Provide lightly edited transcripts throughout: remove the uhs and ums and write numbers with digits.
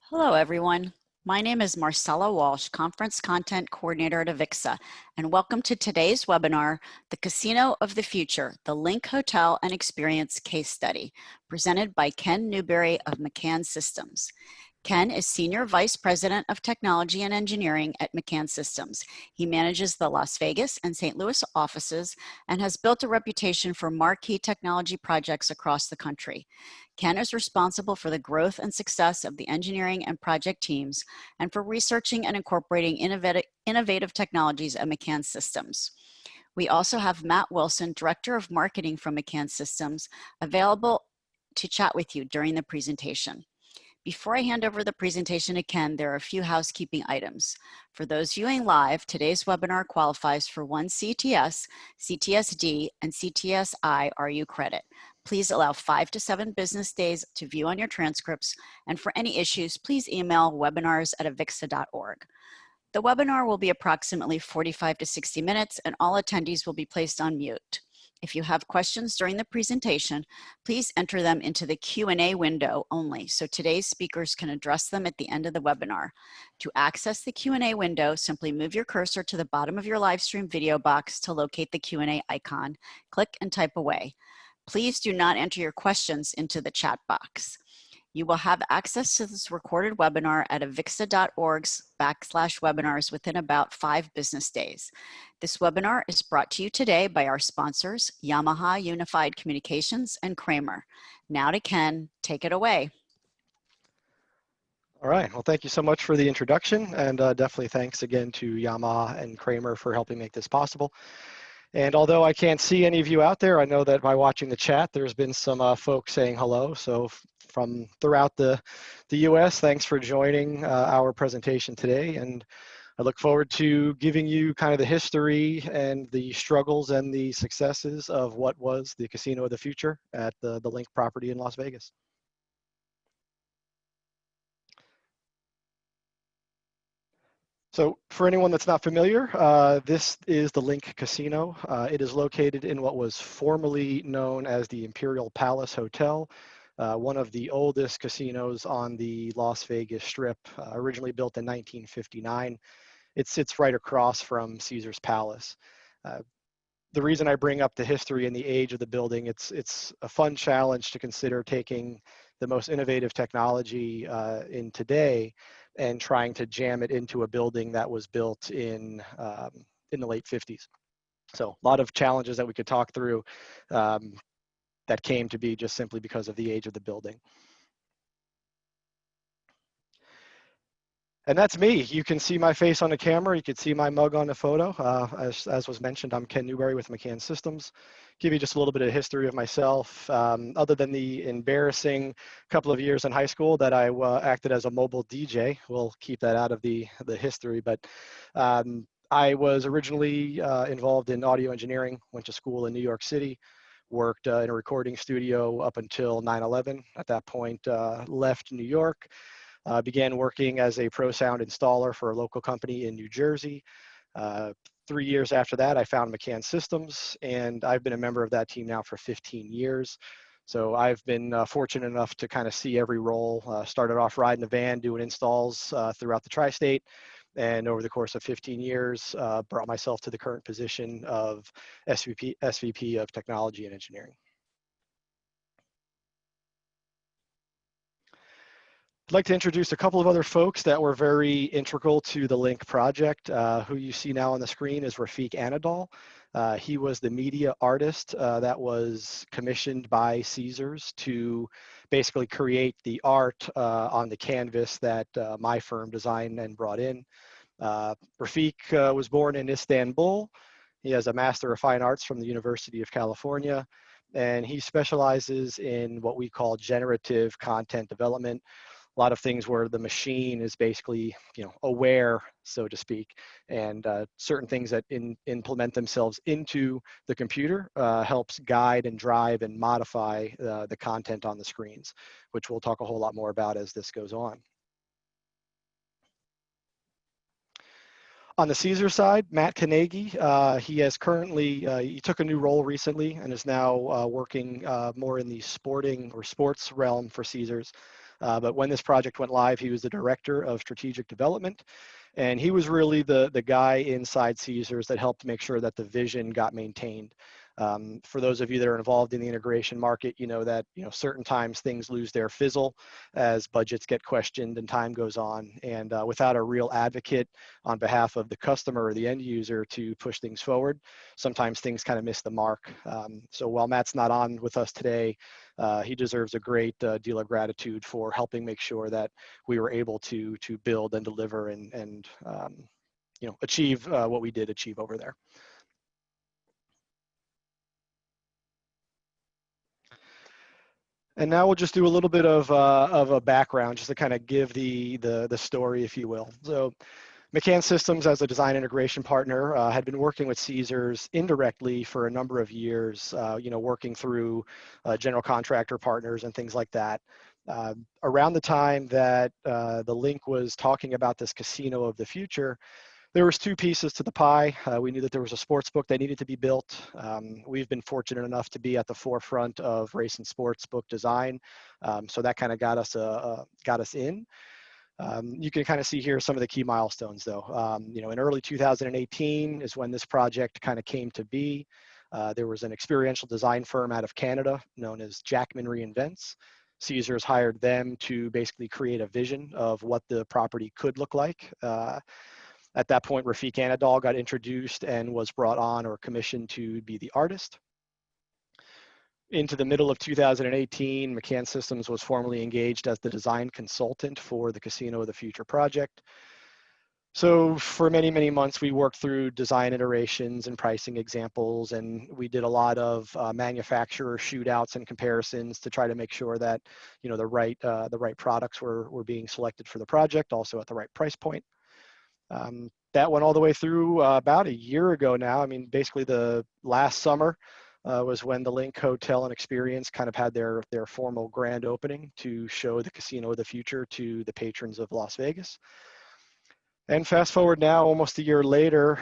Hello, everyone. My name is Marcella Walsh, Conference Content Coordinator at AVIXA, and welcome to today's webinar, The Casino of the Future, the LINQ Hotel and Experience Case Study, presented by Ken Newberry of McCann Systems. Ken is Senior Vice President of Technology and Engineering at McCann Systems. He manages the Las Vegas and St. Louis offices and has built a reputation for marquee technology projects across the country. Ken is responsible for the growth and success of the engineering and project teams and for researching and incorporating innovative technologies at McCann Systems. We also have Matt Wilson, Director of Marketing from McCann Systems, available to chat with you during the presentation. Before I hand over the presentation to Ken, there are a few housekeeping items. For those viewing live, today's webinar qualifies for one CTS, CTSD, and CTSI RU credit. Please allow 5 to 7 business days to view on your transcripts, and for any issues, please email webinars@avixa.org. The webinar will be approximately 45 to 60 minutes, and all attendees will be placed on mute. If you have questions during the presentation, please enter them into the Q&A window only, so today's speakers can address them at the end of the webinar. To access the Q&A window, simply move your cursor to the bottom of your live stream video box to locate the Q&A icon. Click and type away. Please do not enter your questions into the chat box. You will have access to this recorded webinar at avixa.org/webinars within about 5 business days. This webinar is brought to you today by our sponsors, Yamaha Unified Communications and Kramer. Now to Ken, take it away. All right, well, thank you so much for the introduction, and definitely thanks again to Yamaha and Kramer for helping make this possible. And although I can't see any of you out there, I know that by watching the chat, there's been some folks saying hello. So from throughout the US, thanks for joining our presentation today. And I look forward to giving you kind of the history and the struggles and the successes of what was the Casino of the Future at the LINQ property in Las Vegas. So for anyone that's not familiar, this is the LINQ Casino. It is located in what was formerly known as the Imperial Palace Hotel, one of the oldest casinos on the Las Vegas Strip, originally built in 1959. It sits right across from Caesar's Palace. The reason I bring up the history and the age of the building, it's a fun challenge to consider taking the most innovative technology in today and trying to jam it into a building that was built in the late 50s. So a lot of challenges that we could talk through that came to be just simply because of the age of the building. And that's me. You can see my face on the camera. You can see my mug on the photo. As was mentioned, I'm Ken Newberry with McCann Systems. Give you just a little bit of history of myself. Other than the embarrassing couple of years in high school that I acted as a mobile DJ, we'll keep that out of the history. But I was originally involved in audio engineering, went to school in New York City, worked in a recording studio up until 9/11. At that point, left New York. Began working as a pro sound installer for a local company in New Jersey. 3 years after that, I found McCann Systems, and I've been a member of that team now for 15 years. So I've been fortunate enough to kind of see every role. Started off riding the van, doing installs throughout the tri-state, and over the course of 15 years, brought myself to the current position of SVP of Technology and Engineering. I'd like to introduce a couple of other folks that were very integral to the LINQ project. Who you see now on the screen is Rafiq Anadol. He was the media artist that was commissioned by Caesars to basically create the art on the canvas that my firm designed and brought in. Rafiq was born in Istanbul. He has a Master of Fine Arts from the University of California, and he specializes in what we call generative content development. A lot of things where the machine is basically, aware, so to speak, and certain things that implement themselves into the computer helps guide and drive and modify the content on the screens, which we'll talk a whole lot more about as this goes on. On the Caesar side, Matt Carnegie, he has currently, he took a new role recently and is now working more in the sporting or sports realm for Caesars. But when this project went live, he was the director of strategic development. And he was really the guy inside Caesars that helped make sure that the vision got maintained. For those of you that are involved in the integration market, you know that certain times things lose their fizzle as budgets get questioned and time goes on. And without a real advocate on behalf of the customer or the end user to push things forward, sometimes things kind of miss the mark. So while Matt's not on with us today, he deserves a great deal of gratitude for helping make sure that we were able to build and deliver and achieve what we did achieve over there. And now we'll just do a little bit of a background just to kind of give the story, if you will. So McCann Systems, as a design integration partner, had been working with Caesars indirectly for a number of years, working through general contractor partners and things like that. Around the time that the LINQ was talking about this casino of the future, there was two pieces to the pie. We knew that there was a sports book that needed to be built. We've been fortunate enough to be at the forefront of race and sports book design, so that kind of got us in. You can kind of see here some of the key milestones, though. In early 2018 is when this project kind of came to be. There was an experiential design firm out of Canada known as Jackman Reinvents. Caesars hired them to basically create a vision of what the property could look like. At that point, Rafiq Anadol got introduced and was brought on or commissioned to be the artist. Into the middle of 2018, McCann Systems was formally engaged as the design consultant for the Casino of the Future project. So for many, many months, we worked through design iterations and pricing examples, and we did a lot of manufacturer shootouts and comparisons to try to make sure that the right products were being selected for the project, also at the right price point. That went all the way through about a year ago now. I mean, basically the last summer was when the LINQ Hotel and Experience kind of had their formal grand opening to show the Casino of the Future to the patrons of Las Vegas. And fast forward now, almost a year later,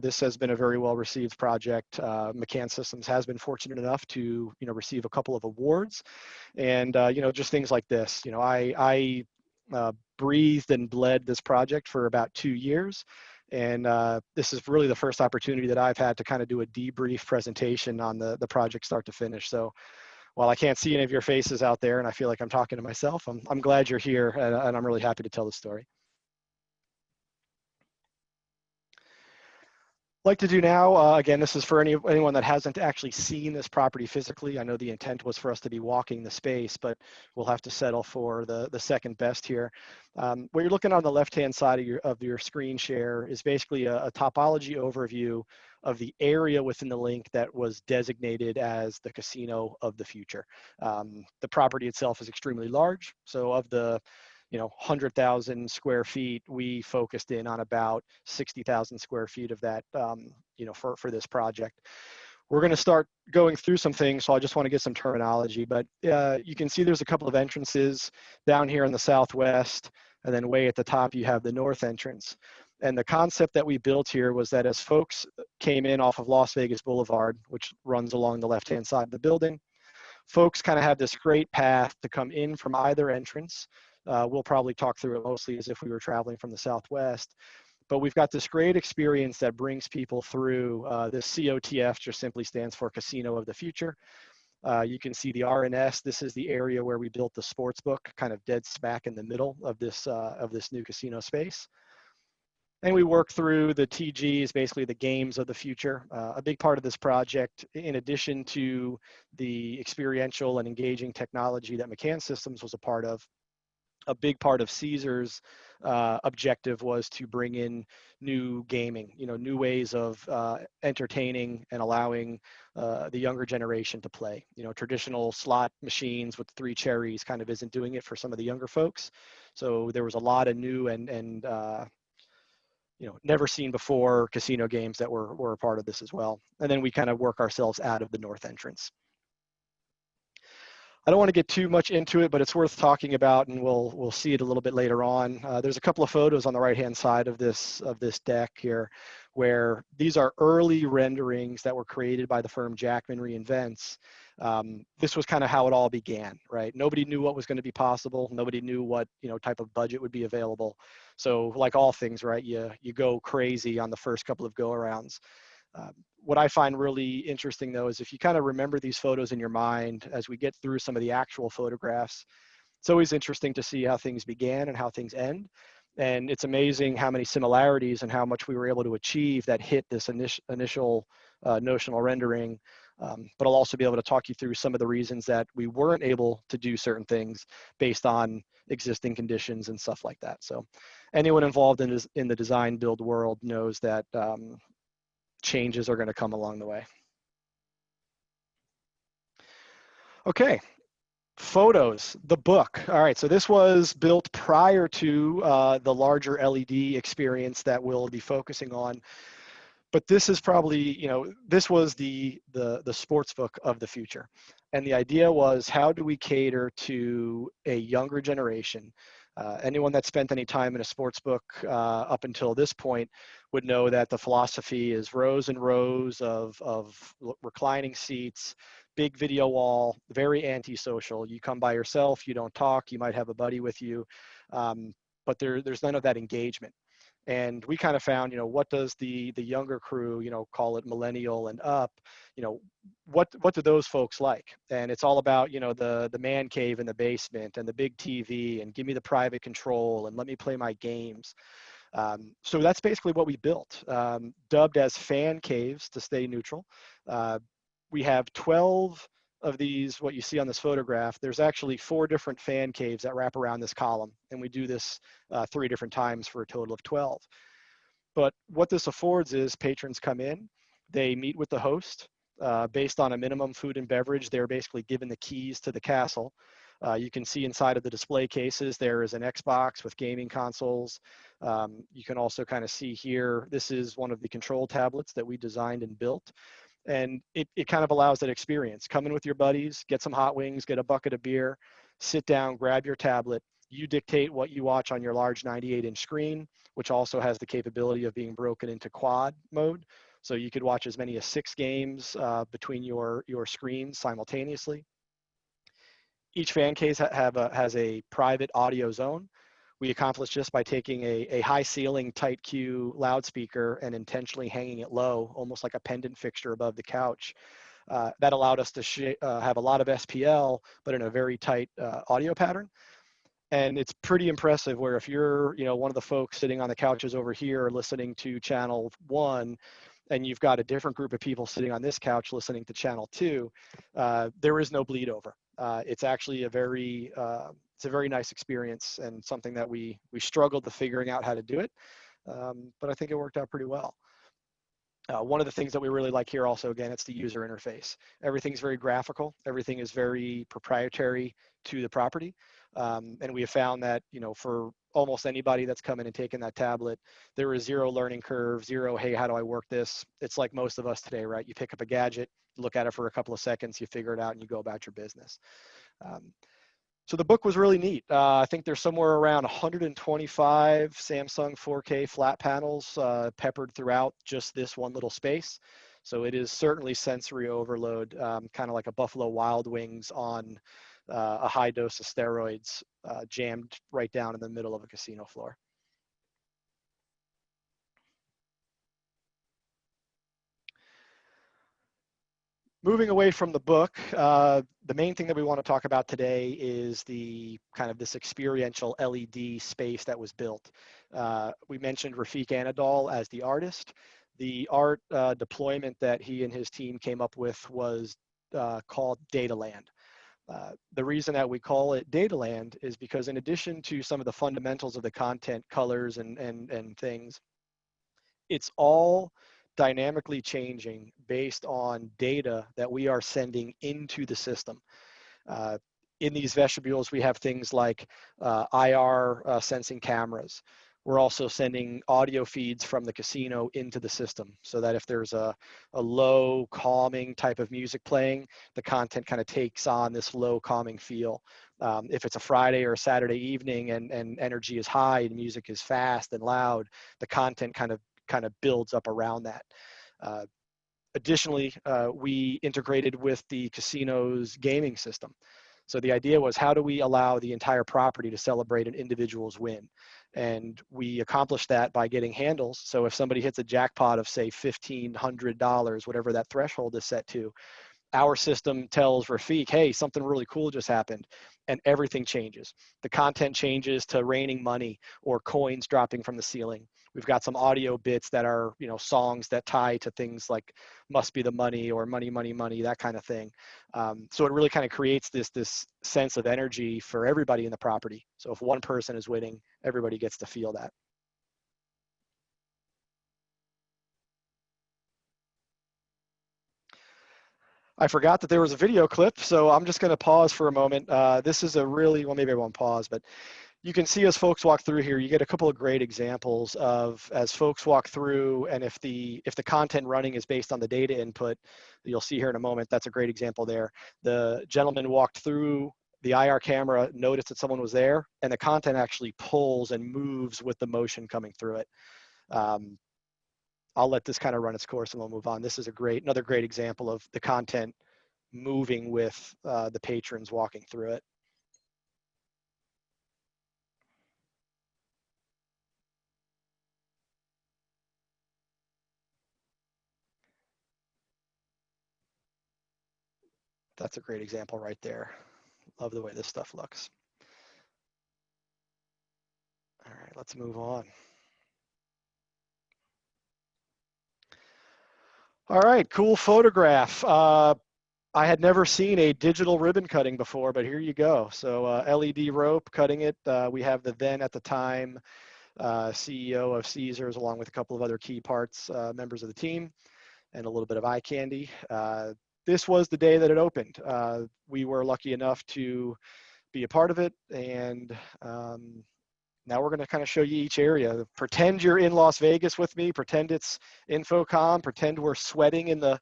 this has been a very well-received project. McCann Systems has been fortunate enough to, receive a couple of awards, and just things like this. I breathed and bled this project for about 2 years. And this is really the first opportunity that I've had to kind of do a debrief presentation on the project start to finish. So while I can't see any of your faces out there and I feel like I'm talking to myself, I'm glad you're here, and I'm really happy to tell the story. Like to do now, again, this is for anyone that hasn't actually seen this property physically. I know the intent was for us to be walking the space, but we'll have to settle for the second best here. What you're looking on the left-hand side of your screen share is basically a topology overview of the area within the LINQ that was designated as the Casino of the Future. The property itself is extremely large, so of the 100,000 square feet, we focused in on about 60,000 square feet of that, for this project. We're going to start going through some things, so I just want to get some terminology, but you can see there's a couple of entrances down here in the southwest, and then way at the top you have the north entrance. And the concept that we built here was that as folks came in off of Las Vegas Boulevard, which runs along the left-hand side of the building, folks kind of have this great path to come in from either entrance. We'll probably talk through it mostly as if we were traveling from the southwest, but we've got this great experience that brings people through. This COTF just simply stands for Casino of the Future. You can see the RNS. This is the area where we built the sports book, kind of dead smack in the middle of this new casino space. And we work through the TGs, basically the games of the future. A big part of this project, in addition to the experiential and engaging technology that McCann Systems was a part of, a big part of Caesars' objective was to bring in new gaming, new ways of entertaining and allowing the younger generation to play. Traditional slot machines with 3 cherries kind of isn't doing it for some of the younger folks. So there was a lot of new and never seen before casino games that were a part of this as well. And then we kind of work ourselves out of the north entrance. I don't want to get too much into it, but it's worth talking about, and we'll see it a little bit later on. There's a couple of photos on the right-hand side of this deck here, where these are early renderings that were created by the firm Jackman Reinvents. This was kind of how it all began, right? Nobody knew what was going to be possible. Nobody knew what, type of budget would be available. So like all things, right, you go crazy on the first couple of go-arounds. What I find really interesting, though, is if you kind of remember these photos in your mind as we get through some of the actual photographs, it's always interesting to see how things began and how things end. And it's amazing how many similarities and how much we were able to achieve that hit this initial notional rendering. But I'll also be able to talk you through some of the reasons that we weren't able to do certain things based on existing conditions and stuff like that. So anyone involved in the design build world knows that changes are going to come along the way. Okay, photos, the book. All right, so this was built prior to the larger LED experience that we'll be focusing on. But this is probably, this was the sports book of the future. And the idea was, how do we cater to a younger generation? Anyone that spent any time in a sports book up until this point would know that the philosophy is rows and rows of reclining seats, big video wall, very antisocial. You come by yourself, you don't talk, you might have a buddy with you, but there's none of that engagement. And we kind of found, what does the younger crew, call it millennial and up, what do those folks like? And it's all about, the man cave in the basement and the big TV and give me the private control and let me play my games. So that's basically what we built, dubbed as fan caves to stay neutral. We have 12 of these, what you see on this photograph. There's actually 4 different fan caves that wrap around this column, and we do this 3 different times for a total of 12. But what this affords is patrons come in, they meet with the host. Based on a minimum food and beverage, they're basically given the keys to the castle. You can see inside of the display cases, there is an Xbox with gaming consoles. You can also kind of see here, this is one of the control tablets that we designed and built. And it kind of allows that experience. Come in with your buddies, get some hot wings, get a bucket of beer, sit down, grab your tablet. You dictate what you watch on your large 98-inch screen, which also has the capability of being broken into quad mode. So you could watch as many as 6 games between your screens simultaneously. Each fan case has a private audio zone. We accomplished this by taking a high ceiling tight Q loudspeaker and intentionally hanging it low, almost like a pendant fixture above the couch. That allowed us to have a lot of SPL, but in a very tight audio pattern. And it's pretty impressive where if you're, one of the folks sitting on the couches over here listening to channel 1, and you've got a different group of people sitting on this couch listening to channel 2, there is no bleed over. It's actually a very nice experience and something that we struggled to figuring out how to do it, but I think it worked out pretty well. One of the things that we really like here also, again, it's the user interface. Everything's very graphical. Everything is very proprietary to the property. And we have found that, for almost anybody that's come in and taken that tablet, there is zero learning curve, zero, hey, how do I work this? It's like most of us today, right? You pick up a gadget, look at it for a couple of seconds, you figure it out, and you go about your business. So the book was really neat. I think there's somewhere around 125 Samsung 4K flat panels peppered throughout just this one little space. So it is certainly sensory overload, kind of like a Buffalo Wild Wings on a high dose of steroids jammed right down in the middle of a casino floor. Moving away from the book, the main thing that we want to talk about today is the kind of this experiential LED space that was built. We mentioned Rafiq Anadol as the artist. The art deployment that he and his team came up with was called Dataland. The reason that we call it Dataland is because in addition to some of the fundamentals of the content, colors and things, it's all dynamically changing based on data that we are sending into the system. In these vestibules, we have things like IR sensing cameras. We're also sending audio feeds from the casino into the system so that if there's a low calming type of music playing, the content kind of takes on this low calming feel. If it's a Friday or a Saturday evening and energy is high and music is fast and loud, the content kind of builds up around that. Additionally, we integrated with the casino's gaming system. So the idea was, how do we allow the entire property to celebrate an individual's win? And we accomplished that by getting handles. So if somebody hits a jackpot of, say, $1,500, whatever that threshold is set to, our system tells Rafiq, hey, something really cool just happened, and everything changes. The content changes to raining money or coins dropping from the ceiling. We've got some audio bits that are, songs that tie to things like "Must Be the Money" or "Money, Money, Money," that kind of thing. So it really kind of creates this sense of energy for everybody in the property. So if one person is winning, everybody gets to feel that. I forgot that there was a video clip, so I'm just going to pause for a moment. This is a really, well, maybe I won't pause, but you can see as folks walk through here, you get a couple of great examples of, as folks walk through, and if the content running is based on the data input, you'll see here in a moment, that's a great example there. The gentleman walked through, the IR camera noticed that someone was there, and the content actually pulls and moves with the motion coming through it. I'll let this kind of run its course and we'll move on. This is another great example of the content moving with the patrons walking through it. That's a great example right there. Love the way this stuff looks. All right, let's move on. All right, cool photograph. I had never seen a digital ribbon cutting before, but here you go. So LED rope cutting it. We have the then at the time CEO of Caesars, along with a couple of other key parts, members of the team, and a little bit of eye candy. This was the day that it opened. We were lucky enough to be a part of it, and now we're going to kind of show you each area. Pretend you're in Las Vegas with me. Pretend it's Infocom. Pretend we're sweating in the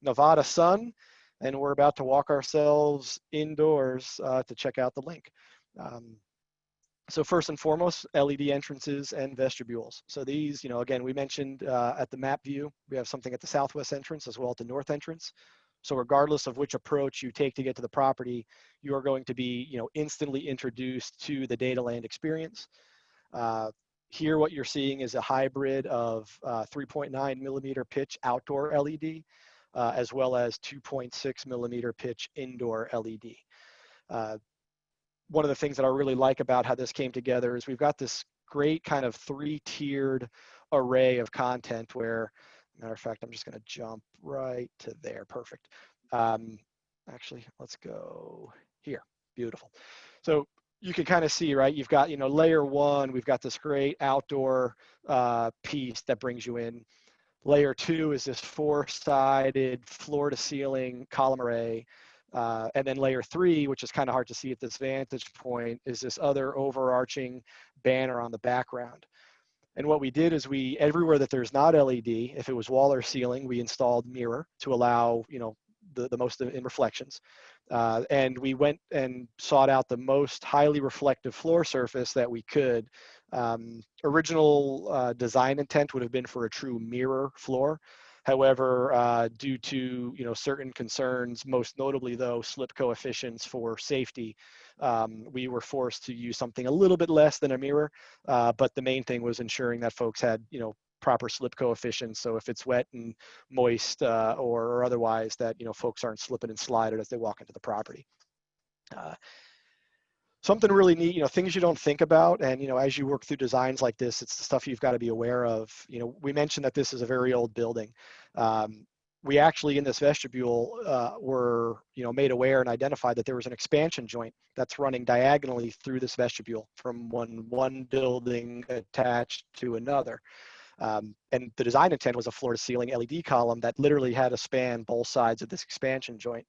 Nevada sun, and we're about to walk ourselves indoors to check out the LINQ. So first and foremost, LED entrances and vestibules. So these, again, we mentioned at the map view, we have something at the southwest entrance as well as the north entrance. So regardless of which approach you take to get to the property, you are going to be, instantly introduced to the data land experience. Here, what you're seeing is a hybrid of 3.9 millimeter pitch outdoor LED, as well as 2.6 millimeter pitch indoor LED. One of the things that I really like about how this came together is we've got this great kind of three-tiered array of content where, matter of fact, I'm just going to jump right to there. Perfect. Actually, let's go here. Beautiful. So you can kind of see, right? You've got, layer one, we've got this great outdoor piece that brings you in. Layer two is this four-sided floor-to-ceiling column array. And then layer three, which is kind of hard to see at this vantage point, is this other overarching banner on the background. And what we did is everywhere that there's not LED, if it was wall or ceiling, we installed mirror to allow, the most in reflections. And we went and sought out the most highly reflective floor surface that we could. Original design intent would have been for a true mirror floor. However, due to certain concerns, most notably though slip coefficients for safety, we were forced to use something a little bit less than a mirror. But the main thing was ensuring that folks had proper slip coefficients. So if it's wet and moist or otherwise, that folks aren't slipping and sliding as they walk into the property. Something really neat, things you don't think about, and as you work through designs like this, it's the stuff you've got to be aware of. We mentioned that this is a very old building. We actually in this vestibule were made aware and identified that there was an expansion joint that's running diagonally through this vestibule from one building attached to another. And the design intent was a floor-to-ceiling LED column that literally had to span both sides of this expansion joint.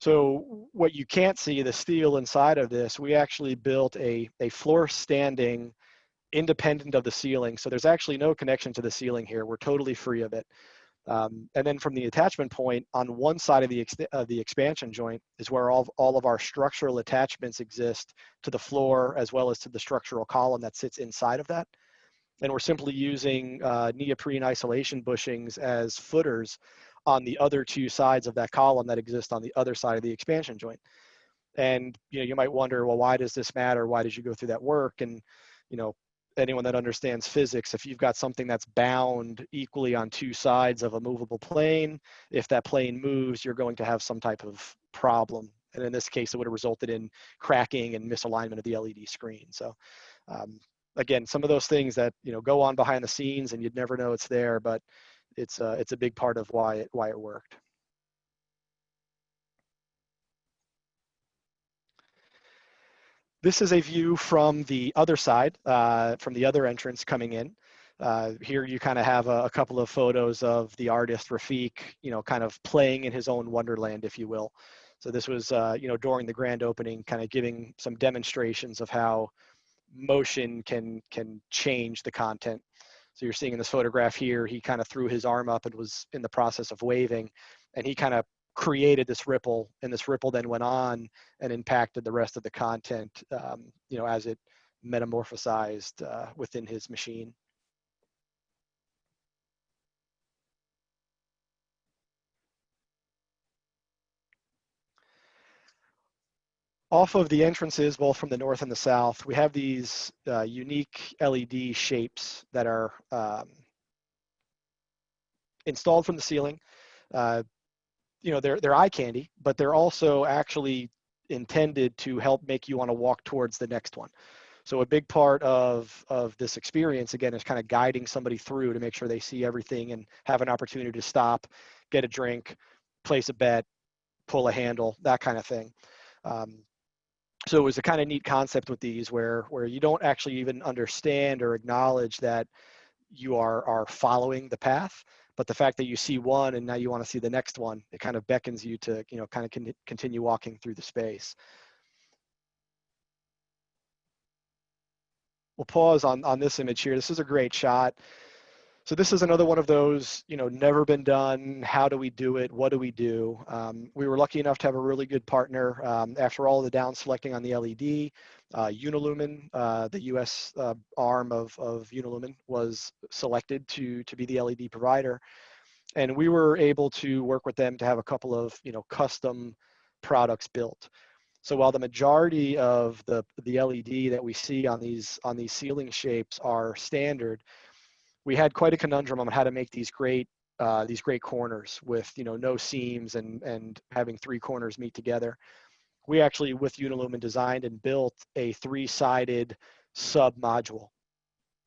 So what you can't see, the steel inside of this, we actually built a floor standing independent of the ceiling. So there's actually no connection to the ceiling here. We're totally free of it. And then from the attachment point on one side of the expansion joint is where all of our structural attachments exist to the floor as well as to the structural column that sits inside of that. And we're simply using neoprene isolation bushings as footers on the other two sides of that column that exist on the other side of the expansion joint. And you might wonder, well, why does this matter? Why did you go through that work? And anyone that understands physics, if you've got something that's bound equally on two sides of a movable plane, if that plane moves, you're going to have some type of problem. And in this case, it would have resulted in cracking and misalignment of the LED screen. So again, some of those things that go on behind the scenes and you'd never know it's there, but it's a big part of why it worked. This is a view from the other side, from the other entrance coming in. Here you kind of have a couple of photos of the artist Rafiq, kind of playing in his own wonderland, if you will. So this was, during the grand opening, kind of giving some demonstrations of how motion can change the content. So you're seeing in this photograph here, he kind of threw his arm up and was in the process of waving, and he kind of created this ripple, and this ripple then went on and impacted the rest of the content, as it metamorphosized within his machine. Off of the entrances, both from the north and the south, we have these unique LED shapes that are installed from the ceiling. They're eye candy, but they're also actually intended to help make you want to walk towards the next one. So a big part of this experience, again, is kind of guiding somebody through to make sure they see everything and have an opportunity to stop, get a drink, place a bet, pull a handle, that kind of thing. So it was a kind of neat concept with these where you don't actually even understand or acknowledge that you are following the path, but the fact that you see one and now you want to see the next one, it kind of beckons you to kind of continue walking through the space. We'll pause on this image here. This is a great shot. So this is another one of those, never been done. How do we do it? What do we do? We were lucky enough to have a really good partner. After all the down selecting on the LED, Unilumin, the US arm of Unilumin, was selected to be the LED provider. And we were able to work with them to have a couple of, custom products built. So while the majority of the LED that we see on these ceiling shapes are standard, we had quite a conundrum on how to make these great corners with no seams and having three corners meet together. We actually, with Unilumin, designed and built a 3-sided sub module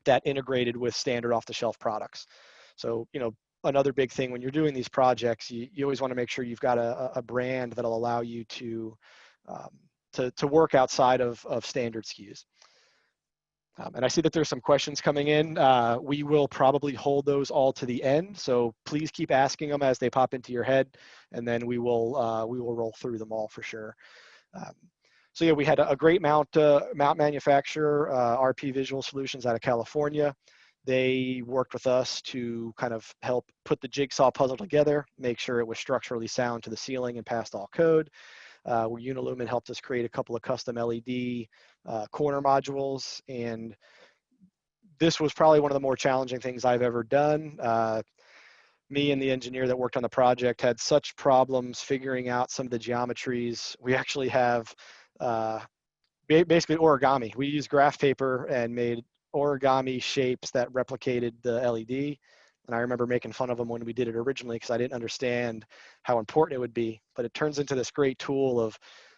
that integrated with standard off-the-shelf products. So another big thing when you're doing these projects, you always want to make sure you've got a brand that'll allow you to work outside of standard SKUs. And I see that there's some questions coming in. We will probably hold those all to the end, so please keep asking them as they pop into your head, and then we will roll through them all for sure. So yeah, we had a great mount manufacturer, RP Visual Solutions out of California. They worked with us to kind of help put the jigsaw puzzle together, make sure it was structurally sound to the ceiling and passed all code. Where Unilumin helped us create a couple of custom LED corner modules, and this was probably one of the more challenging things I've ever done. Me and the engineer that worked on the project had such problems figuring out some of the geometries. We actually have basically origami. We used graph paper and made origami shapes that replicated the LED. And I remember making fun of them when we did it originally because I didn't understand how important it would be. But it turns into this great tool of,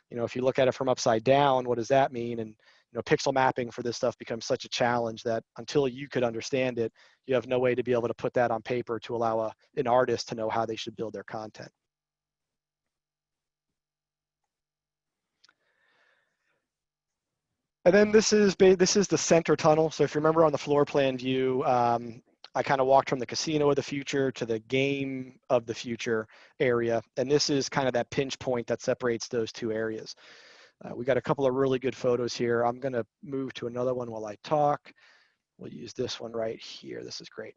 if you look at it from upside down, what does that mean? And pixel mapping for this stuff becomes such a challenge that until you could understand it, you have no way to be able to put that on paper to allow an artist to know how they should build their content. And then this is the center tunnel. So if you remember on the floor plan view, I kind of walked from the casino of the future to the game of the future area. And this is kind of that pinch point that separates those two areas. We got a couple of really good photos here. I'm going to move to another one while I talk. We'll use this one right here. This is great.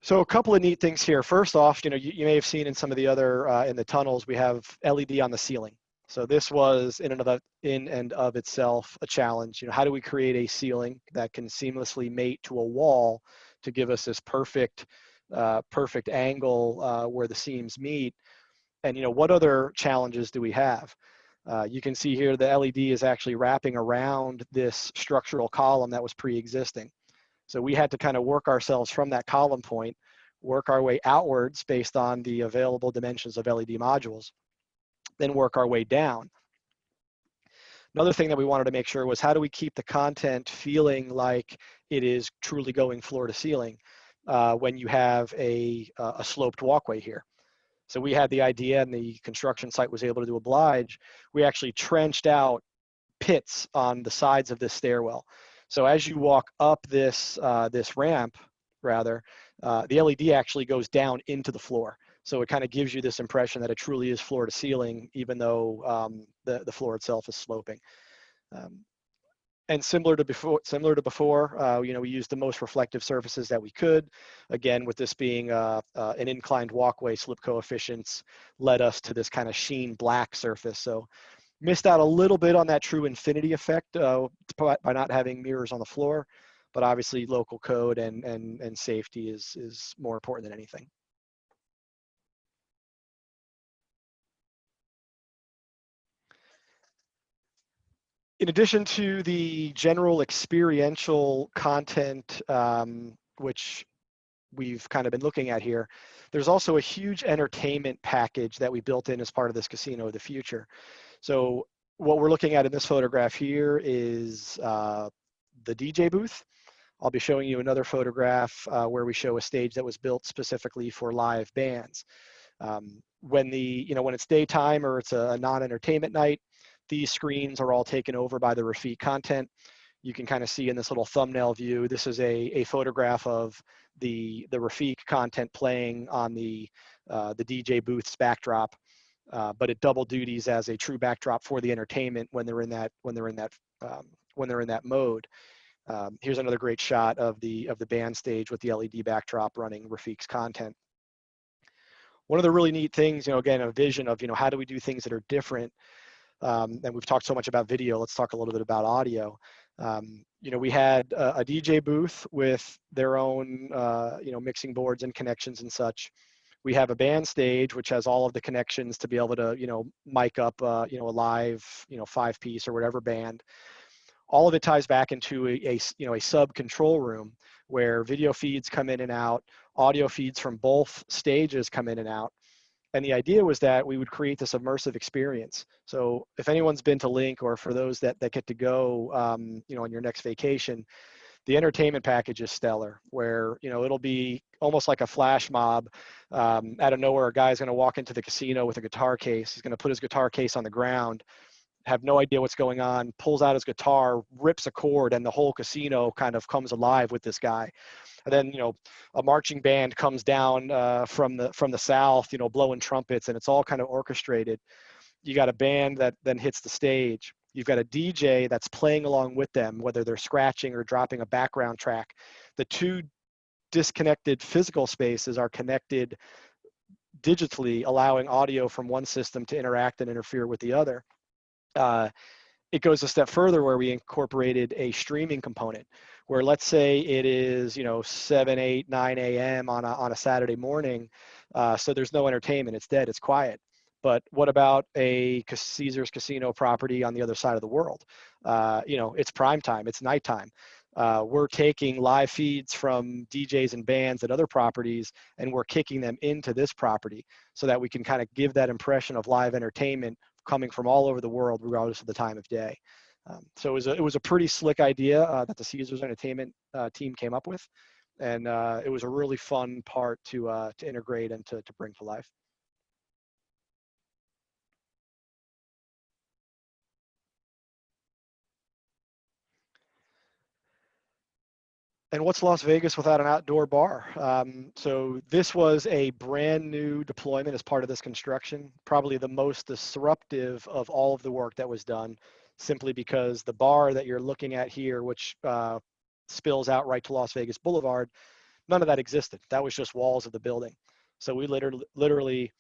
So a couple of neat things here. First off, you may have seen in some of the other, in the tunnels, we have LED on the ceiling. So this was in and of itself a challenge. How do we create a ceiling that can seamlessly mate to a wall to give us this perfect perfect angle where the seams meet. And what other challenges do we have? You can see here the LED is actually wrapping around this structural column that was pre-existing. So we had to kind of work ourselves from that column point, work our way outwards based on the available dimensions of LED modules, then work our way down. Another thing that we wanted to make sure was, how do we keep the content feeling like it is truly going floor to ceiling when you have a sloped walkway here? So we had the idea, and the construction site was able to oblige. We actually trenched out pits on the sides of this stairwell. So as you walk up this ramp, rather, the LED actually goes down into the floor. So it kind of gives you this impression that it truly is floor to ceiling, even though the floor itself is sloping. And similar to before, we used the most reflective surfaces that we could. Again, with this being an inclined walkway, slip coefficients led us to this kind of sheen black surface. So missed out a little bit on that true infinity effect by not having mirrors on the floor, but obviously local code and safety is more important than anything. In addition to the general experiential content, which we've kind of been looking at here, there's also a huge entertainment package that we built in as part of this Casino of the Future. So what we're looking at in this photograph here is the DJ booth. I'll be showing you another photograph where we show a stage that was built specifically for live bands. When it's daytime or it's a non-entertainment night, these screens are all taken over by the Rafik content. You can kind of see in this little thumbnail view, this is a photograph of the Rafik content playing on the DJ booth's backdrop, but it double duties as a true backdrop for the entertainment when they're in that mode. Here's another great shot of the band stage with the LED backdrop running Rafik's content. One of the really neat things, again, a vision of how do we do things that are different. And we've talked so much about video. Let's talk a little bit about audio. We had a DJ booth with their own, mixing boards and connections and such. We have a band stage, which has all of the connections to be able to, mic up, a live, 5-piece or whatever band. All of it ties back into a sub control room where video feeds come in and out, audio feeds from both stages come in and out. And the idea was that we would create this immersive experience. So if anyone's been to LINQ, or for those that get to go, on your next vacation, the entertainment package is stellar, where, it'll be almost like a flash mob. Out of nowhere, a guy's gonna walk into the casino with a guitar case. He's gonna put his guitar case on the ground, have no idea what's going on, pulls out his guitar, rips a chord, and the whole casino kind of comes alive with this guy. And then, a marching band comes down from the south, blowing trumpets, and it's all kind of orchestrated. You got a band that then hits the stage. You've got a DJ that's playing along with them, whether they're scratching or dropping a background track. The two disconnected physical spaces are connected digitally, allowing audio from one system to interact and interfere with the other. It goes a step further where we incorporated a streaming component, where let's say it is 7, 8, 9 a.m. on a Saturday morning, so there's no entertainment, it's dead, it's quiet. But what about a Caesars Casino property on the other side of the world? It's prime time, it's nighttime. We're taking live feeds from DJs and bands at other properties, and we're kicking them into this property so that we can kind of give that impression of live entertainment coming from all over the world, regardless of the time of day. So it was a pretty slick idea that the Caesars Entertainment team came up with, and it was a really fun part to integrate and to bring to life. And what's Las Vegas without an outdoor bar? So this was a brand new deployment as part of this construction, probably the most disruptive of all of the work that was done, simply because the bar that you're looking at here, which spills out right to Las Vegas Boulevard, none of that existed. That was just walls of the building. So we literally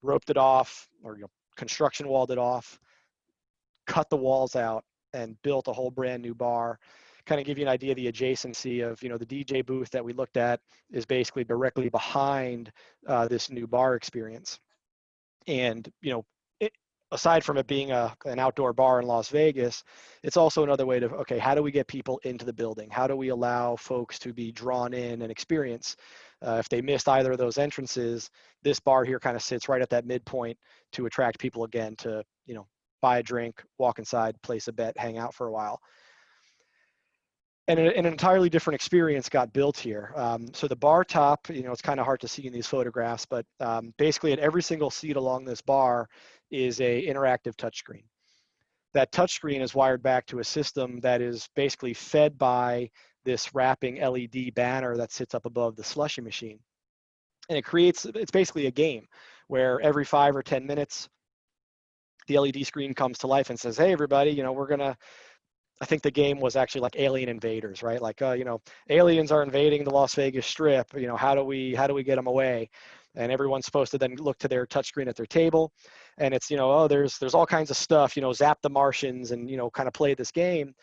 roped it off, or construction walled it off, cut the walls out, and built a whole brand new bar. kind of give you an idea of the adjacency of, the DJ booth that we looked at is basically directly behind this new bar experience. And, aside from it being an outdoor bar in Las Vegas, it's also another way to, okay, how do we get people into the building? How do we allow folks to be drawn in and experience? If they missed either of those entrances, this bar here kind of sits right at that midpoint to attract people again to, buy a drink, walk inside, place a bet, hang out for a while. And an entirely different experience got built here. So the bar top, it's kind of hard to see in these photographs, but basically at every single seat along this bar is a interactive touchscreen. That touchscreen is wired back to a system that is basically fed by this wrapping LED banner that sits up above the slushy machine. And it's basically a game where every 5 or 10 minutes, the LED screen comes to life and says, hey, everybody, I think the game was actually like Alien Invaders, right? Like, aliens are invading the Las Vegas Strip. How do we get them away? And everyone's supposed to then look to their touchscreen at their table, and it's there's all kinds of stuff. Zap the Martians and kind of play this game.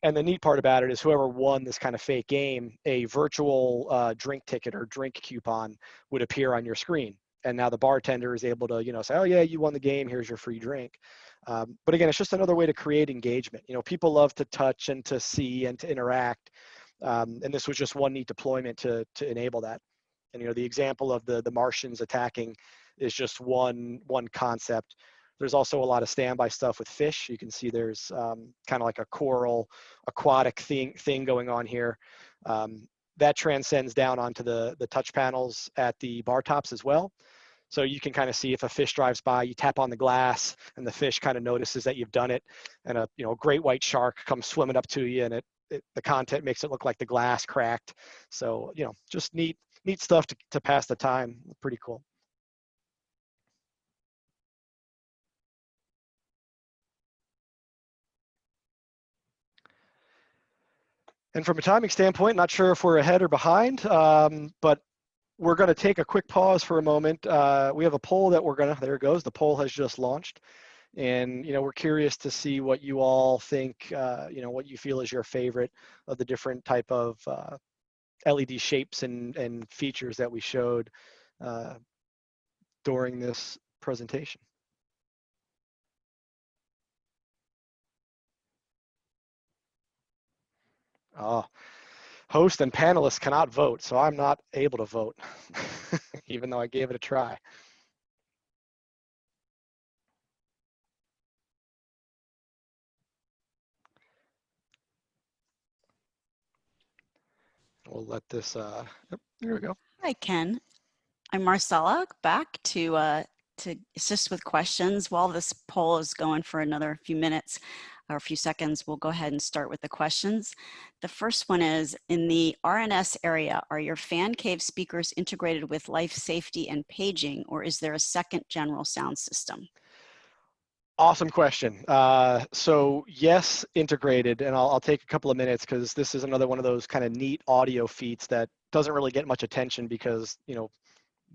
And the neat part about it is whoever won this kind of fake game, a virtual drink ticket or drink coupon would appear on your screen. And now the bartender is able to say, oh yeah, you won the game. Here's your free drink. But again, it's just another way to create engagement. People love to touch and to see and to interact. And this was just one neat deployment to enable that. And the example of the Martians attacking is just one concept. There's also a lot of standby stuff with fish. You can see there's kind of like a coral aquatic thing going on here. That transcends down onto the touch panels at the bar tops as well. So you can kind of see if a fish drives by, you tap on the glass and the fish kind of notices that you've done it, and a great white shark comes swimming up to you, and the content makes it look like the glass cracked. So just neat stuff to pass the time. Pretty cool. And from a timing standpoint, not sure if we're ahead or behind, but we're going to take a quick pause for a moment. We have a poll that there it goes. The poll has just launched. And, we're curious to see what you all think, what you feel is your favorite of the different type of LED shapes and features that we showed during this presentation. Oh, host and panelists cannot vote, so I'm not able to vote, even though I gave it a try. We'll let this, here we go. Hi, Ken. I'm Marcella, back to assist with questions. While this poll is going for another few minutes or a few seconds, we'll go ahead and start with the questions. The first one is, in the RNS area, are your fan cave speakers integrated with life safety and paging, or is there a second general sound system? Awesome question. So yes, integrated, and I'll take a couple of minutes because this is another one of those kind of neat audio feats that doesn't really get much attention because,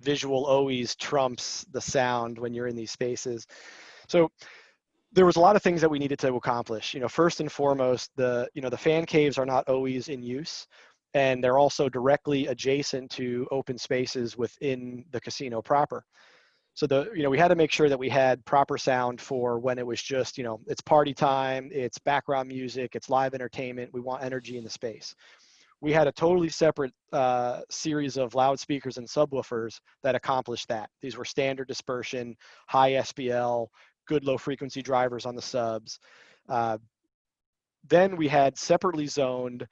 visual always trumps the sound when you're in these spaces. So there was a lot of things that we needed to accomplish. First and foremost, the fan caves are not always in use, and they're also directly adjacent to open spaces within the casino proper. So we had to make sure that we had proper sound for when it was just, it's party time, it's background music, it's live entertainment. We want energy in the space. We had a totally separate series of loudspeakers and subwoofers that accomplished that. These were standard dispersion, high SPL, good low frequency drivers on the subs. Then we had separately zoned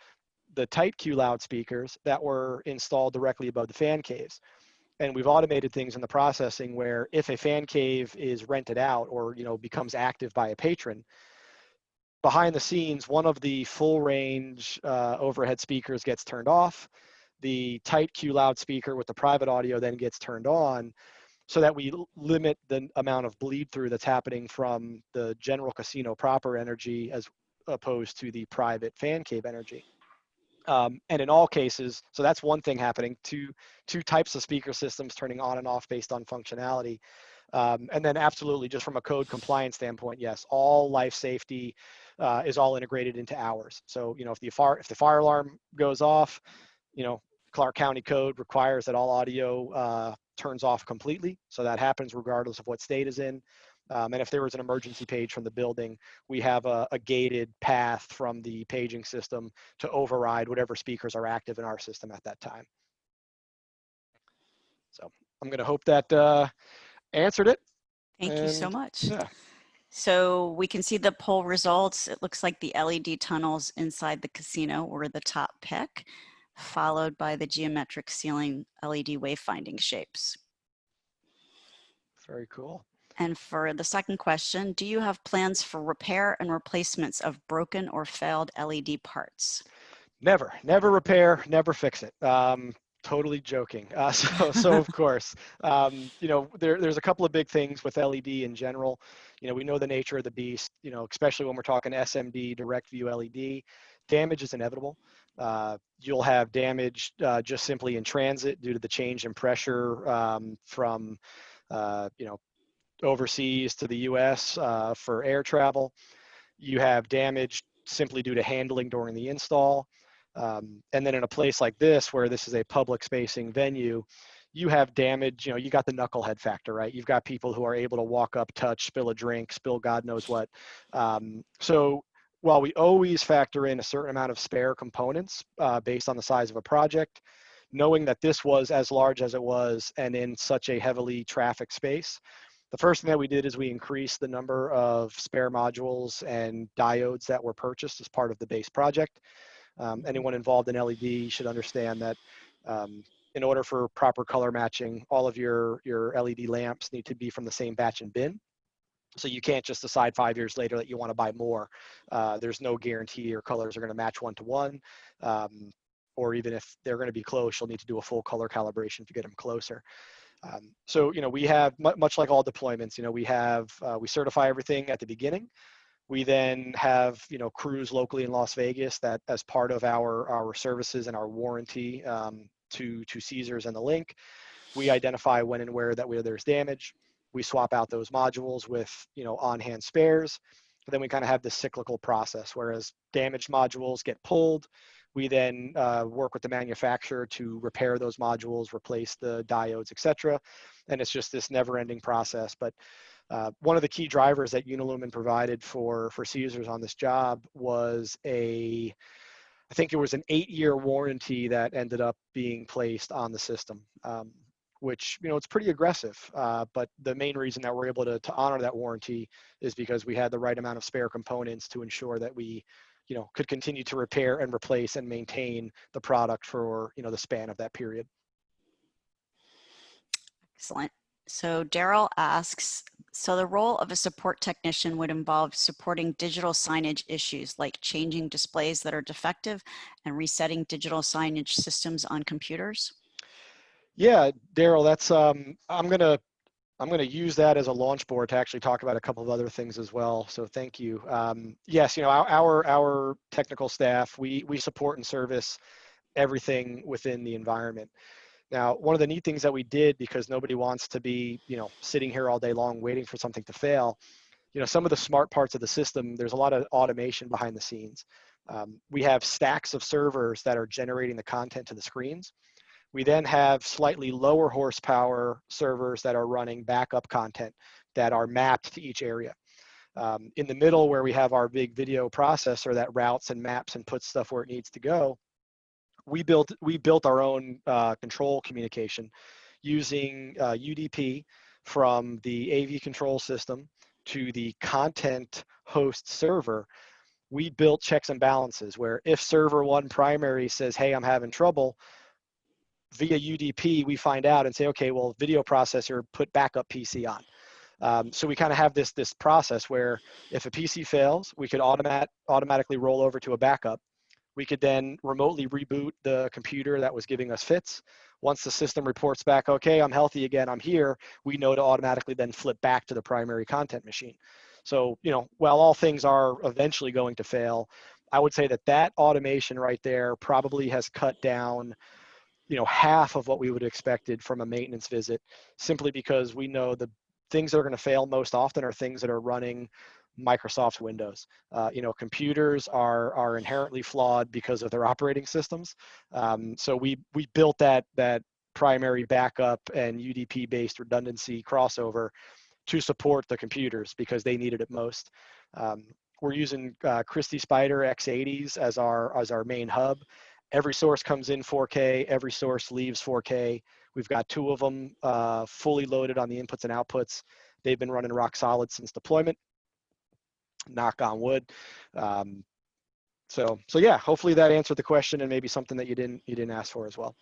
the tight Q loudspeakers that were installed directly above the fan caves. And we've automated things in the processing where if a fan cave is rented out or becomes active by a patron, behind the scenes, one of the full range overhead speakers gets turned off. The tight Q loudspeaker with the private audio then gets turned on, so that we limit the amount of bleed through that's happening from the general casino proper energy as opposed to the private fan cave energy. And in all cases, so that's one thing happening, two types of speaker systems turning on and off based on functionality. And then absolutely, just from a code compliance standpoint, yes, all life safety, is all integrated into ours. So, if the fire alarm goes off, Clark County code requires that all audio turns off completely. So that happens regardless of what state is in. And if there was an emergency page from the building, we have a gated path from the paging system to override whatever speakers are active in our system at that time. So I'm going to hope that answered it. Thank you so much. Yeah. So we can see the poll results. It looks like the LED tunnels inside the casino were the top pick, followed by the geometric ceiling LED wayfinding shapes. Very cool. And for the second question, do you have plans for repair and replacements of broken or failed LED parts? Never repair, never fix it. Totally joking. So of course, there's a couple of big things with LED in general. We know the nature of the beast, especially when we're talking SMD, direct view LED, damage is inevitable. You'll have damage just simply in transit due to the change in pressure from, overseas to the US for air travel. You have damage simply due to handling during the install. And then in a place like this, where this is a public spacing venue, you have damage, you got the knucklehead factor, right? You've got people who are able to walk up, touch, spill a drink, spill God knows what. So while we always factor in a certain amount of spare components based on the size of a project, knowing that this was as large as it was and in such a heavily trafficked space, the first thing that we did is we increased the number of spare modules and diodes that were purchased as part of the base project. Anyone involved in LED should understand that in order for proper color matching, all of your LED lamps need to be from the same batch and bin. So you can't just decide 5 years later that you want to buy more. There's no guarantee your colors are going to match one-to-one. Or even if they're going to be close, you'll need to do a full color calibration to get them closer. So, we have, much like all deployments, we certify everything at the beginning. We then have, crews locally in Las Vegas that, as part of our services and our warranty to Caesars and the LINQ, we identify when and where there's damage. We swap out those modules with, on-hand spares. But then we kind of have this cyclical process, whereas damaged modules get pulled. We then work with the manufacturer to repair those modules, replace the diodes, et cetera. And it's just this never-ending process. But one of the key drivers that Unilumin provided for Caesars on this job was I think it was an 8-year warranty that ended up being placed on the system, which, it's pretty aggressive. But the main reason that we're able to honor that warranty is because we had the right amount of spare components to ensure that we could continue to repair and replace and maintain the product for, the span of that period. Excellent. So Daryl asks, so the role of a support technician would involve supporting digital signage issues like changing displays that are defective and resetting digital signage systems on computers? Yeah, Daryl, that's, I'm gonna use that as a launch board to actually talk about a couple of other things as well. So thank you. Yes, our technical staff, we support and service everything within the environment. Now, one of the neat things that we did, because nobody wants to be, sitting here all day long waiting for something to fail, some of the smart parts of the system, there's a lot of automation behind the scenes. We have stacks of servers that are generating the content to the screens. We then have slightly lower horsepower servers that are running backup content that are mapped to each area. In the middle, where we have our big video processor that routes and maps and puts stuff where it needs to go, we built our own control communication using UDP from the AV control system to the content host server. We built checks and balances where if server 1 primary says, hey, I'm having trouble, via UDP, we find out and say, okay, well, video processor, put backup PC on. So we kind of have this process where if a PC fails, we could automatically roll over to a backup. We could then remotely reboot the computer that was giving us fits. Once the system reports back, okay, I'm healthy again, I'm here, we know to automatically then flip back to the primary content machine. So, while all things are eventually going to fail, I would say that automation right there probably has cut down half of what we would have expected from a maintenance visit, simply because we know the things that are going to fail most often are things that are running Microsoft Windows. Computers are inherently flawed because of their operating systems. So we built that primary backup and UDP-based redundancy crossover to support the computers because they needed it most. We're using Christie Spider X80s as our main hub. Every source comes in 4K, every source leaves 4K. We've got 2 of them fully loaded on the inputs and outputs. They've been running rock solid since deployment, knock on wood. So yeah, hopefully that answered the question and maybe something that you didn't ask for as well.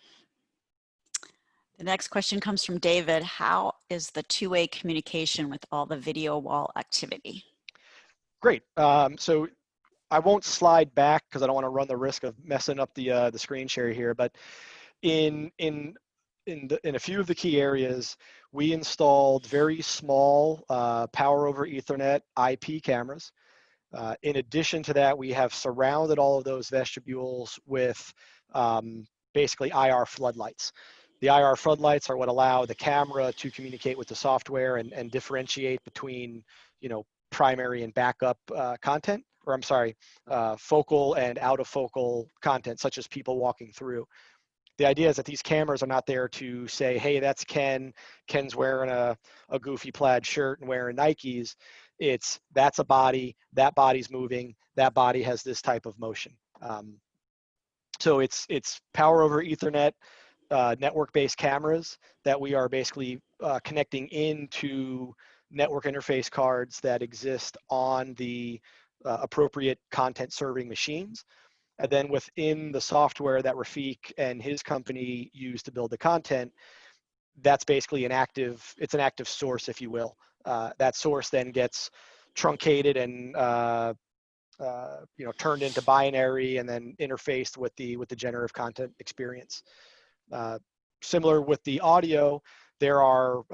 The next question comes from David. How is the two-way communication with all the video wall activity? Great. So I won't slide back because I don't want to run the risk of messing up the screen share here. But in a few of the key areas, we installed very small power over Ethernet IP cameras. In addition to that, we have surrounded all of those vestibules with basically IR floodlights. The IR floodlights are what allow the camera to communicate with the software and differentiate between, primary and backup content, or I'm sorry, focal and out of focal content, such as people walking through. The idea is that these cameras are not there to say, hey, that's Ken. Ken's wearing a goofy plaid shirt and wearing Nikes. That's a body, that body's moving, that body has this type of motion. So it's power over Ethernet, network-based cameras that we are basically connecting into network interface cards that exist on the appropriate content serving machines. And then within the software that Rafiq and his company use to build the content, that's basically an active source, if you will. That source then gets truncated and turned into binary and then interfaced with the generative content experience. Similar with the audio, there are,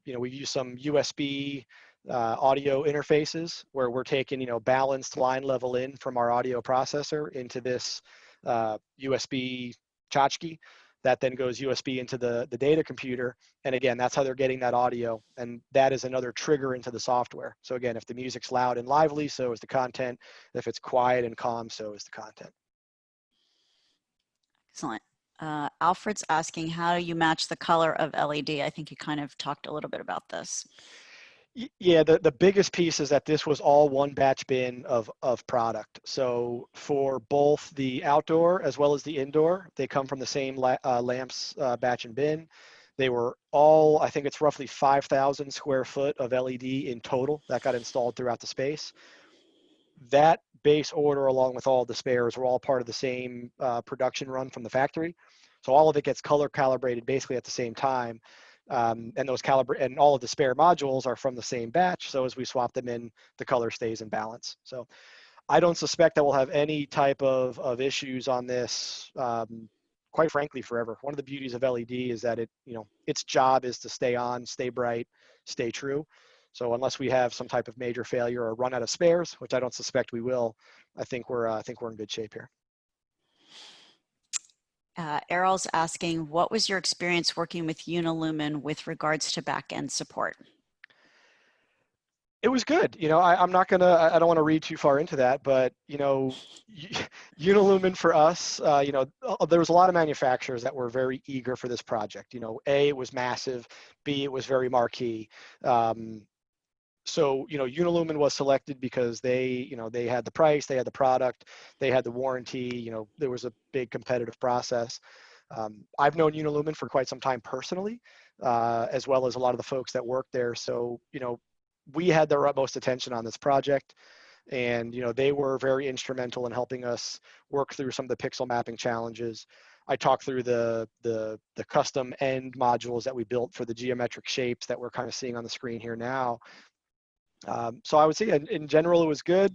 we use some USB audio interfaces where we're taking, balanced line level in from our audio processor into this USB tchotchke that then goes USB into the data computer. And again, that's how they're getting that audio. And that is another trigger into the software. So again, if the music's loud and lively, so is the content. If it's quiet and calm, so is the content. Excellent. Alfred's asking, how do you match the color of LED? I think you kind of talked a little bit about this. Yeah, the biggest piece is that this was all one batch bin of product. So for both the outdoor as well as the indoor, they come from the same lamps batch and bin. They were all, I think it's roughly 5,000 square foot of LED in total that got installed throughout the space. That base order, along with all the spares, were all part of the same production run from the factory. So all of it gets color calibrated basically at the same time. And all of the spare modules are from the same batch. So as we swap them in, the color stays in balance. So I don't suspect that we'll have any type of issues on this, quite frankly, forever. One of the beauties of LED is that its job is to stay on, stay bright, stay true. So unless we have some type of major failure or run out of spares, which I don't suspect we will, I think we're in good shape here. Errol's asking, what was your experience working with Unilumin with regards to back-end support? It was good. I don't want to read too far into that, but, Unilumin for us, there was a lot of manufacturers that were very eager for this project. A, it was massive. B, it was very marquee. So, Unilumin was selected because they had the price, they had the product, they had the warranty, there was a big competitive process. I've known Unilumin for quite some time personally, as well as a lot of the folks that work there. So, we had their utmost attention on this project, and, they were very instrumental in helping us work through some of the pixel mapping challenges. I talked through the custom end modules that we built for the geometric shapes that we're kind of seeing on the screen here now. So I would say in general, it was good.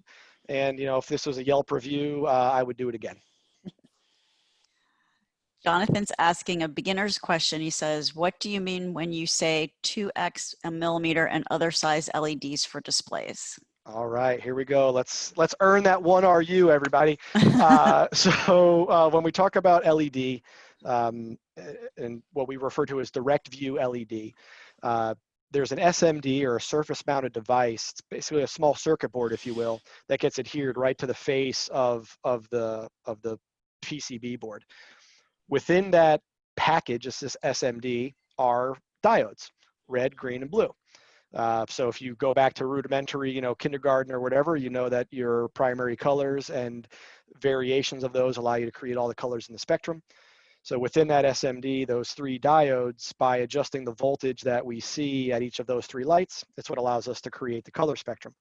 And, if this was a Yelp review, I would do it again. Jonathan's asking a beginner's question. He says, what do you mean when you say 2x a millimeter and other size LEDs for displays? All right, here we go. Let's earn that 1 RU, everybody. So when we talk about LED, and what we refer to as direct view LED, there's an SMD, or a surface mounted device. It's basically a small circuit board, if you will, that gets adhered right to the face of the PCB board. Within that package, this SMD, are diodes, red, green, and blue. So if you go back to rudimentary, kindergarten or whatever, you know that your primary colors and variations of those allow you to create all the colors in the spectrum. So within that SMD, those 3 diodes, by adjusting the voltage that we see at each of those 3 lights, that's what allows us to create the color spectrum.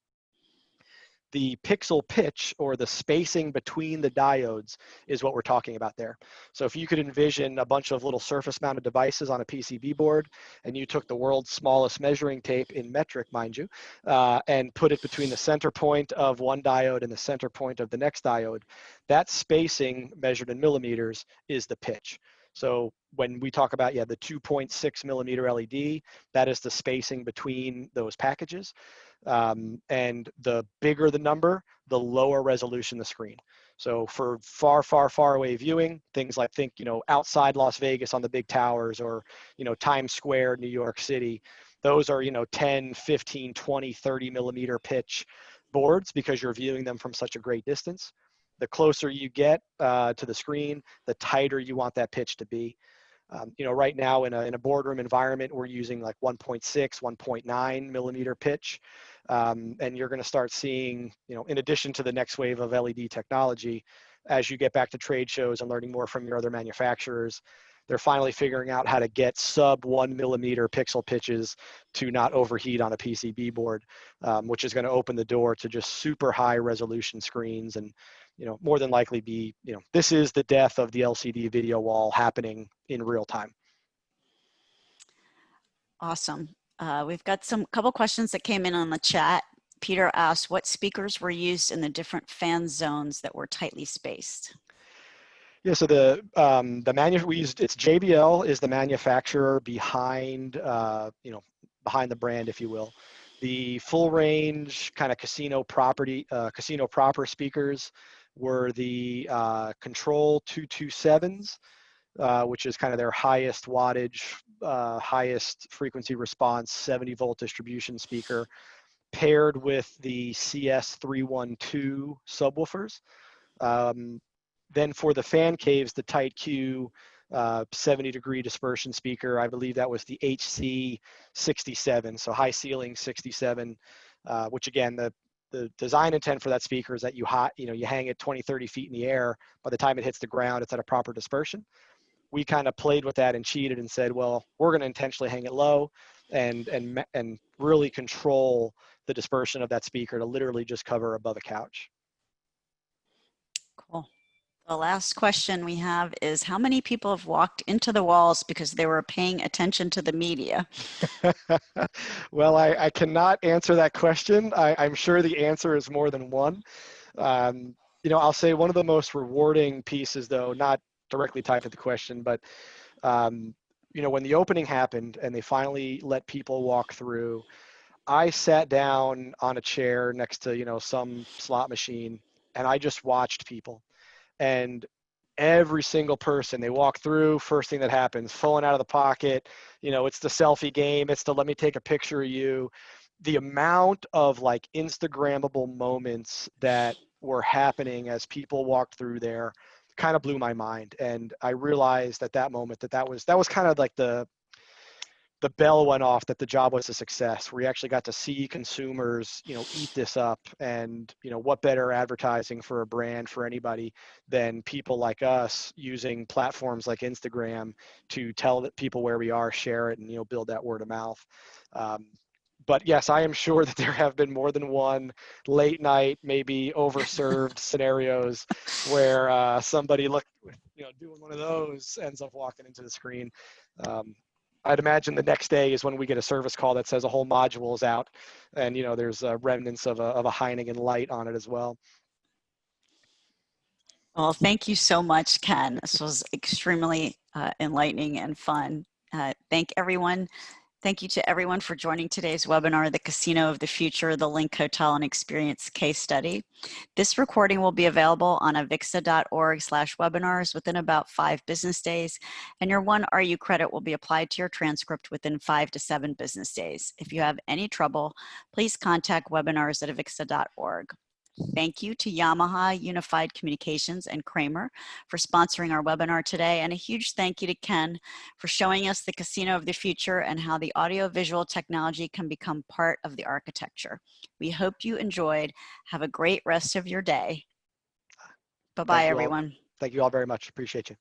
The pixel pitch, or the spacing between the diodes, is what we're talking about there. So if you could envision a bunch of little surface mounted devices on a PCB board, and you took the world's smallest measuring tape, in metric, mind you, and put it between the center point of one diode and the center point of the next diode, that spacing, measured in millimeters, is the pitch. So when we talk about, the 2.6 millimeter LED, that is the spacing between those packages. And the bigger the number, the lower resolution the screen. So for far, far, far away viewing, things like, think, outside Las Vegas on the big towers, or, Times Square, New York City, those are, 10, 15, 20, 30 millimeter pitch boards, because you're viewing them from such a great distance. The closer you get to the screen, the tighter you want that pitch to be. Right now in a boardroom environment, we're using like 1.6, 1.9 millimeter pitch. And you're going to start seeing, in addition to the next wave of LED technology, as you get back to trade shows and learning more from your other manufacturers, they're finally figuring out how to get sub 1 millimeter pixel pitches to not overheat on a PCB board, which is going to open the door to just super high resolution screens. And more than likely be, this is the death of the LCD video wall happening in real time. Awesome. We've got couple questions that came in on the chat. Peter asked, what speakers were used in the different fan zones that were tightly spaced? Yeah, so we used, it's JBL is the manufacturer behind behind the brand, if you will. The full range kind of casino proper speakers were the Control 227s, which is kind of their highest wattage, highest frequency response, 70 volt distribution speaker, paired with the CS312 subwoofers. Then for the fan caves, the tight Q 70-degree dispersion speaker, I believe that was the HC67, so high ceiling 67, which again, the design intent for that speaker is that you hang it 20, 30 feet in the air. By the time it hits the ground, it's at a proper dispersion. We kind of played with that and cheated and said, well, we're going to intentionally hang it low and really control the dispersion of that speaker to literally just cover above a couch. Cool. The last question we have is, how many people have walked into the walls because they were paying attention to the media? Well, I cannot answer that question. I'm sure the answer is more than one. I'll say one of the most rewarding pieces, though, not directly tied to the question, but when the opening happened and they finally let people walk through, I sat down on a chair next to, some slot machine, and I just watched people. And every single person, they walk through, first thing that happens, phone out of the pocket, it's the selfie game, it's the let me take a picture of you. The amount of like Instagrammable moments that were happening as people walked through there kind of blew my mind. And I realized at that moment that was kind of like the bell went off, that the job was a success. We actually got to see consumers, eat this up. And, what better advertising for a brand, for anybody, than people like us using platforms like Instagram to tell people where we are, share it, and, build that word of mouth. But yes, I am sure that there have been more than one late night, maybe overserved scenarios where somebody doing one of those ends up walking into the screen. I'd imagine the next day is when we get a service call that says a whole module is out, and there's remnants of a Heineken light on it as well. Well, thank you so much, Ken. This was extremely enlightening and fun. Thank everyone Thank you to everyone for joining today's webinar, The Casino of the Future, the LINQ Hotel and Experience Case Study. This recording will be available on avixa.org/webinars within about 5 business days, and your 1 RU credit will be applied to your transcript within 5 to 7 business days. If you have any trouble, please contact webinars@avixa.org. Thank you to Yamaha Unified Communications and Kramer for sponsoring our webinar today, and a huge thank you to Ken for showing us the casino of the future and how the audiovisual technology can become part of the architecture. We hope you enjoyed. Have a great rest of your day. Bye-bye, Thank you all. everyone. Thank you all very much. Appreciate you.